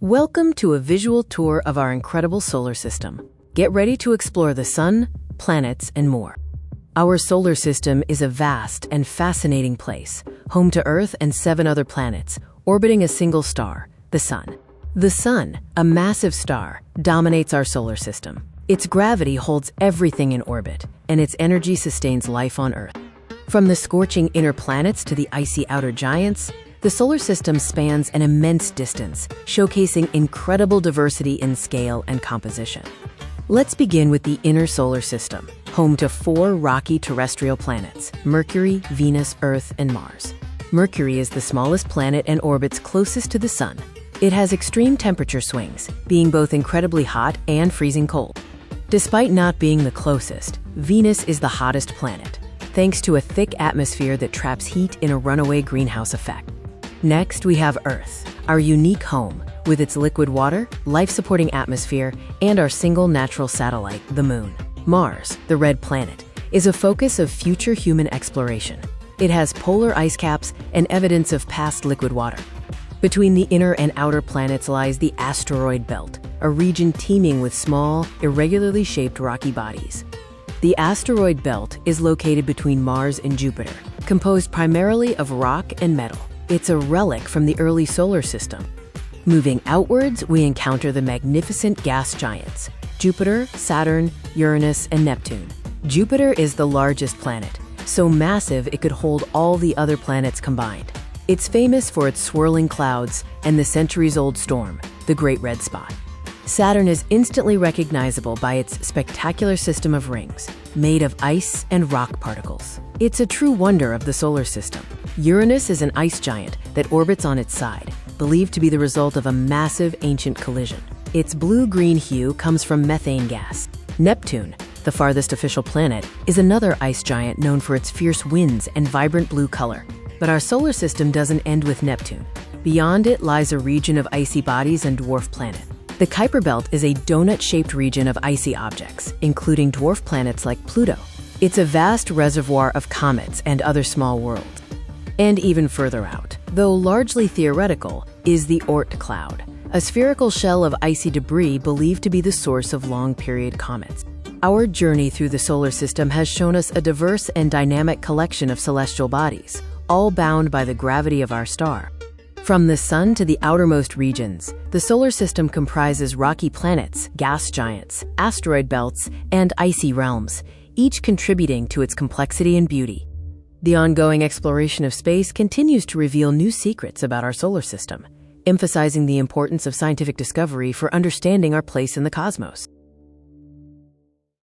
Welcome to a visual tour of our incredible solar system. Get ready to explore the sun, planets, and more. Our solar system is a vast and fascinating place, home to Earth and 7 other planets, orbiting a single star, the sun. The sun, a massive star, dominates our solar system. Its gravity holds everything in orbit, and its energy sustains life on Earth. From the scorching inner planets to the icy outer giants, the solar system spans an immense distance, showcasing incredible diversity in scale and composition. Let's begin with the inner solar system, home to 4 rocky terrestrial planets: Mercury, Venus, Earth, and Mars. Mercury is the smallest planet and orbits closest to the sun. It has extreme temperature swings, being both incredibly hot and freezing cold. Despite not being the closest, Venus is the hottest planet, thanks to a thick atmosphere that traps heat in a runaway greenhouse effect. Next, we have Earth, our unique home, with its liquid water, life-supporting atmosphere, and our single natural satellite, the Moon. Mars, the red planet, is a focus of future human exploration. It has polar ice caps and evidence of past liquid water. Between the inner and outer planets lies the Asteroid Belt, a region teeming with small, irregularly shaped rocky bodies. The Asteroid Belt is located between Mars and Jupiter, composed primarily of rock and metal. It's a relic from the early solar system. Moving outwards, we encounter the magnificent gas giants: Jupiter, Saturn, Uranus, and Neptune. Jupiter is the largest planet, so massive it could hold all the other planets combined. It's famous for its swirling clouds and the centuries-old storm, the Great Red Spot. Saturn is instantly recognizable by its spectacular system of rings, made of ice and rock particles. It's a true wonder of the solar system. Uranus is an ice giant that orbits on its side, believed to be the result of a massive ancient collision. Its blue-green hue comes from methane gas. Neptune, the farthest official planet, is another ice giant known for its fierce winds and vibrant blue color. But our solar system doesn't end with Neptune. Beyond it lies a region of icy bodies and dwarf planets. The Kuiper Belt is a donut-shaped region of icy objects, including dwarf planets like Pluto. It's a vast reservoir of comets and other small worlds. And even further out, though largely theoretical, is the Oort cloud, a spherical shell of icy debris believed to be the source of long-period comets. Our journey through the solar system has shown us a diverse and dynamic collection of celestial bodies, all bound by the gravity of our star. From the sun to the outermost regions, the solar system comprises rocky planets, gas giants, asteroid belts, and icy realms, each contributing to its complexity and beauty. The ongoing exploration of space continues to reveal new secrets about our solar system, emphasizing the importance of scientific discovery for understanding our place in the cosmos.